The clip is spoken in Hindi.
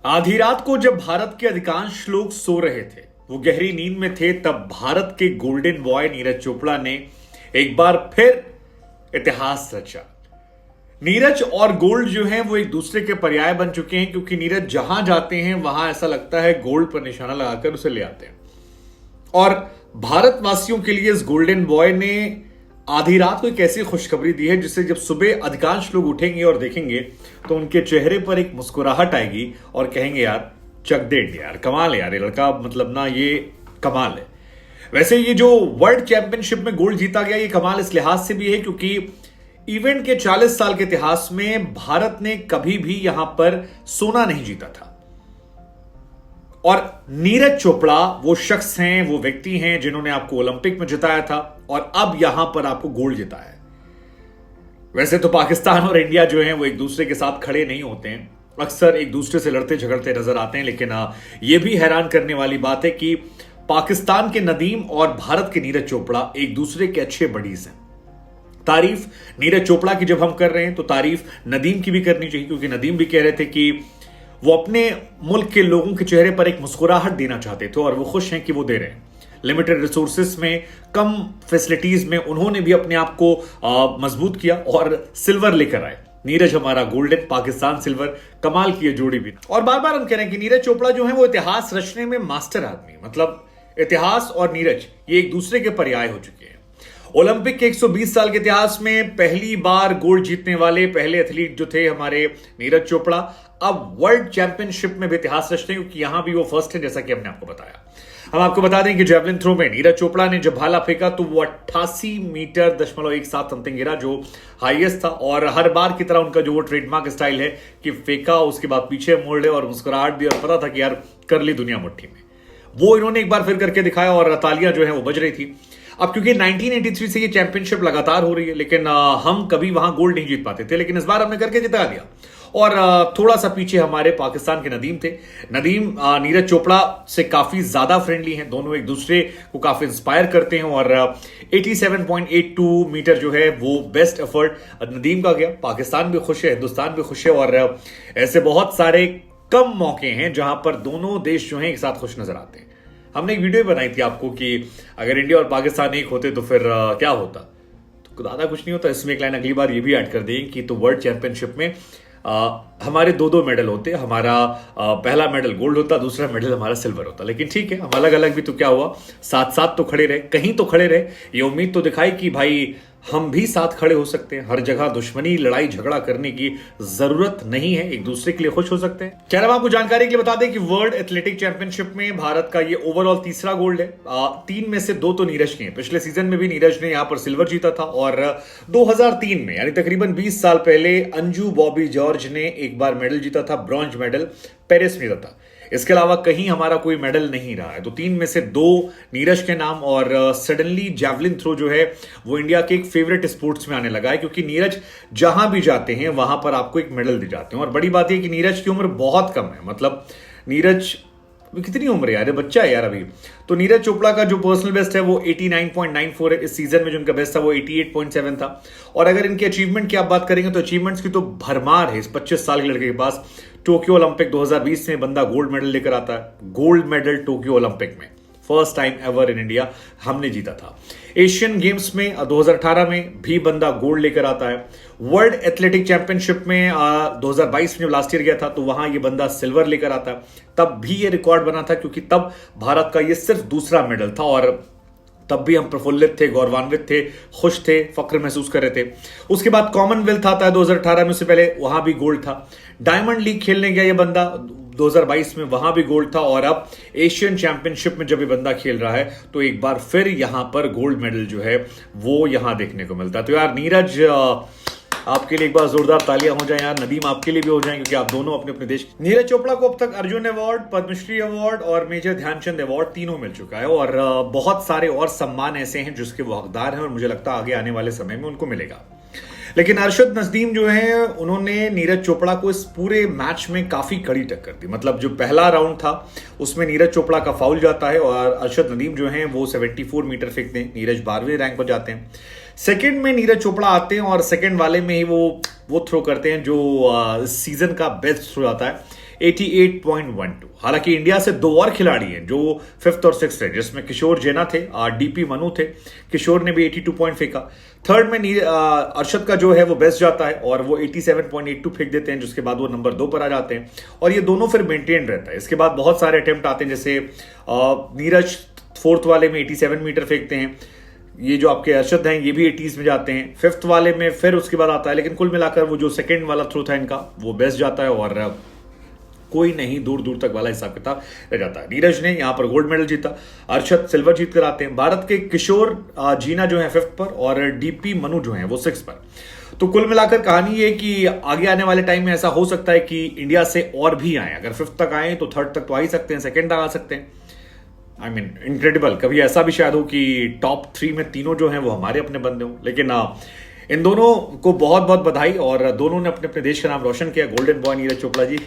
आधी रात को जब भारत के अधिकांश लोग सो रहे थे, वो गहरी नींद में थे, तब भारत के गोल्डन बॉय नीरज चोपड़ा ने एक बार फिर इतिहास रचा। नीरज और गोल्ड जो है वो एक दूसरे के पर्याय बन चुके हैं, क्योंकि नीरज जहां जाते हैं वहां ऐसा लगता है गोल्ड पर निशाना लगाकर उसे ले आते हैं। और भारतवासियों के लिए इस गोल्डन बॉय ने आधी रात को एक ऐसी खुशखबरी दी है जिससे जब सुबह अधिकांश लोग उठेंगे और देखेंगे तो उनके चेहरे पर एक मुस्कुराहट आएगी और कहेंगे यार चक दे इंडिया, यार कमाल है यार, ये लड़का मतलब ना ये कमाल है। वैसे ये जो वर्ल्ड चैंपियनशिप में गोल्ड जीता गया, ये कमाल इस लिहाज से भी है क्योंकि इवेंट के 40 साल के इतिहास में भारत ने कभी भी यहां पर सोना नहीं जीता था। और नीरज चोपड़ा वो शख्स हैं, वो व्यक्ति हैं जिन्होंने आपको ओलंपिक में जिताया था और अब यहां पर आपको गोल्ड जिताया है। वैसे तो पाकिस्तान और इंडिया जो हैं वो एक दूसरे के साथ खड़े नहीं होते हैं, अक्सर एक दूसरे से लड़ते झगड़ते नजर आते हैं। लेकिन यह भी हैरान करने वाली बात है कि पाकिस्तान के नदीम और भारत के नीरज चोपड़ा एक दूसरे के अच्छे बडीज हैं। तारीफ नीरज चोपड़ा की जब हम कर रहे हैं तो तारीफ नदीम की भी करनी चाहिए, क्योंकि नदीम भी कह रहे थे कि वो अपने मुल्क के लोगों के चेहरे पर एक मुस्कुराहट देना चाहते थे और वो खुश हैं कि वो दे रहे हैं। लिमिटेड रिसोर्सेस में, कम फैसिलिटीज में उन्होंने भी अपने आप को मजबूत किया और सिल्वर लेकर आए। नीरज हमारा गोल्डन, पाकिस्तान सिल्वर, कमाल की जोड़ी भी। और बार बार हम कह रहे हैं कि नीरज चोपड़ा जो है वो इतिहास रचने में मास्टर आदमी, मतलब इतिहास और नीरज ये एक दूसरे के पर्याय हो चुके हैं। ओलंपिक के 120 साल के इतिहास में पहली बार गोल्ड जीतने वाले पहले एथलीट जो थे हमारे नीरज चोपड़ा, अब वर्ल्ड चैंपियनशिप में भी इतिहास रचते हैं, क्योंकि यहां भी वो फर्स्ट है, जैसा कि हमने आपको बताया। हम आपको बता दें कि जेवलिन थ्रो में नीरज चोपड़ा ने जब भाला फेंका तो वो 88 मीटर दशमलव 17 समथिंग गिरा, जो हाईएस्ट था। और हर बार की तरह उनका जो वो ट्रेडमार्क स्टाइल है कि फेंका, उसके बाद पीछे मोड़ ले और मुस्कुराहट भी, और पता था कि यार कर ली दुनिया मुट्ठी में। वो इन्होंने एक बार फिर करके दिखाया और तालियां जो है वो बज रही थी। अब क्योंकि 1983 से ये चैंपियनशिप लगातार हो रही है, लेकिन हम कभी वहां गोल्ड नहीं जीत पाते थे, लेकिन इस बार हमने करके जिता दिया। और थोड़ा सा पीछे हमारे पाकिस्तान के नदीम थे। नदीम नीरज चोपड़ा से काफी ज्यादा फ्रेंडली हैं, दोनों एक दूसरे को काफी इंस्पायर करते हैं। और 87.82 मीटर जो है वो बेस्ट एफर्ट नदीम का गया। पाकिस्तान भी खुश है, हिंदुस्तान भी खुश है, और ऐसे बहुत सारे कम मौके हैं जहां पर दोनों देश जो हैं एक साथ खुश नजर आते हैं। हमने एक वीडियो बनाई थी आपको कि अगर इंडिया और पाकिस्तान एक होते तो फिर क्या होता, तो ज्यादा कुछ नहीं होता। इसमें एक लाइन अगली बार ये भी ऐड कर देंगे कि तो वर्ल्ड चैंपियनशिप में हमारे दो मेडल होते, हमारा पहला मेडल गोल्ड होता, दूसरा मेडल हमारा सिल्वर होता। लेकिन ठीक है, हम अलग अलग भी तो क्या हुआ, साथ साथ तो खड़े रहे, कहीं तो खड़े रहे। ये उम्मीद तो दिखाई कि भाई हम भी साथ खड़े हो सकते हैं, हर जगह दुश्मनी लड़ाई झगड़ा करने की जरूरत नहीं है, एक दूसरे के लिए खुश हो सकते हैं। खैर, हम आपको जानकारी के लिए बता दें कि वर्ल्ड एथलेटिक चैंपियनशिप में भारत का ये ओवरऑल तीसरा गोल्ड है। 3 में से 2 तो नीरज के हैं। पिछले सीजन में भी नीरज ने यहां पर सिल्वर जीता था, और 2003 में यानी तकरीबन 20 साल पहले अंजू बॉबी जॉर्ज ने एक बार मेडल जीता था, ब्रॉन्ज मेडल पेरिस में जीता था। इसके अलावा कहीं हमारा कोई मेडल नहीं रहा है। तो 3 में से 2 नीरज के नाम। और सडनली जेवलिन थ्रो जो है वो इंडिया के एक फेवरेट स्पोर्ट्स में आने लगा है, क्योंकि नीरज जहां भी जाते हैं वहां पर आपको एक मेडल दिए जाते हैं। और बड़ी बात यह कि नीरज की उम्र बहुत कम है, मतलब नीरज कितनी उम्र है यार, ये बच्चा है यार अभी। तो नीरज चोपड़ा का जो पर्सनल बेस्ट है वो 89.94 है। इस सीजन में जो उनका बेस्ट था वो 88.7 था। और अगर इनके अचीवमेंट की आप बात करेंगे तो अचीवमेंट्स की तो भरमार है इस 25 साल के लड़के के पास। टोक्यो ओलंपिक 2020 में बंदा गोल्ड मेडल लेकर आता है, गोल्ड मेडल टोक्यो ओलंपिक में first time ever in India हमने जीता था। एशियन गेम्स में 2018 में भी बंदा गोल्ड लेकर आता है। वर्ल्ड एथलेटिक चैंपियनशिप में 2022 में लास्ट ईयर गया था तो वहां ये बंदा सिल्वर लेकर आता है। तब भी ये रिकॉर्ड बना था क्योंकि तब भारत का ये सिर्फ दूसरा मेडल था, और तब भी हम प्रफुल्लित थे, गौरवान्वित थे, खुश थे, फक्र महसूस कर रहे थे। उसके बाद कॉमनवेल्थ आता है 2018 में, उससे पहले वहां भी गोल्ड था। डायमंड लीग खेलने गया ये बंदा 2022 में, वहां भी गोल्ड था। और अब एशियन चैंपियनशिप में जब ये बंदा खेल रहा है तो एक बार फिर यहां पर गोल्ड मेडल जो है वो यहां देखने को मिलता है। तो यार नीरज, आपके लिए एक बार जोरदार तालियां हो जाएं यार। नदीम आपके लिए भी हो जाएं, क्योंकि आप दोनों अपने अपने देश। नीरज चोपड़ा को अब तक अर्जुन अवार्ड, पद्मश्री अवार्ड और मेजर ध्यानचंद अवार्ड तीनों मिल चुका है, और बहुत सारे और सम्मान ऐसे हैं जिसके वो हकदार हैं, और मुझे लगता है आगे आने वाले समय में उनको मिलेगा। लेकिन अरशद नदीम जो है उन्होंने नीरज चोपड़ा को इस पूरे मैच में काफी कड़ी टक्कर दी। मतलब जो पहला राउंड था उसमें नीरज चोपड़ा का फाउल जाता है और अरशद नदीम जो है वो 74 मीटर फेंकते हैं, नीरज 12वें रैंक पर जाते हैं। सेकंड में नीरज चोपड़ा आते हैं और सेकंड वाले में ही वो थ्रो करते हैं जो सीजन का बेस्ट थ्रो आता है। 88.12। हालांकि इंडिया से दो और खिलाड़ी हैं जो 5th और 6th है, जिसमें किशोर जेना थे, डीपी मनु थे। किशोर ने भी 82 पॉइंट फेंका। थर्ड में अर्शद का जो है वो बेस्ट जाता है और वो 87.82 फेंक देते हैं, जिसके बाद वो नंबर 2 पर आ जाते हैं और ये दोनों फिर मेंटेन रहता है। इसके बाद बहुत सारे अटेम्प्ट आते हैं, जैसे नीरज 4th वाले में 87 मीटर फेंकते हैं। ये जो आपके अर्शद हैं ये भी 80s में जाते हैं। 5th वाले में फिर उसके बाद आता है, लेकिन कुल मिलाकर वो जो सेकंड वाला थ्रो था इनका वो बेस्ट जाता है और कोई नहीं दूर दूर तक वाला हिसाब किताब रह जाता है। नीरज ने यहां पर गोल्ड मेडल जीता, अर्शद सिल्वर जीत कर आते हैं। भारत के किशोर जीना जो है 5th पर और डीपी मनु जो है वो 6th पर। तो कुल मिलाकर कहानी ये कि आगे आने वाले टाइम में ऐसा हो सकता है कि इंडिया से और भी आए। अगर 5th तक आए तो 3rd तक तो आ ही सकते हैं, 2nd तक आ सकते हैं। इनक्रेडिबल। कभी ऐसा भी शायद हो कि टॉप 3 में तीनों जो हैं वो हमारे अपने बंदे हों। लेकिन इन दोनों को बहुत बहुत बधाई और दोनों ने अपने अपने देश का नाम रोशन किया। Golden boy Neeraj Chopra ji.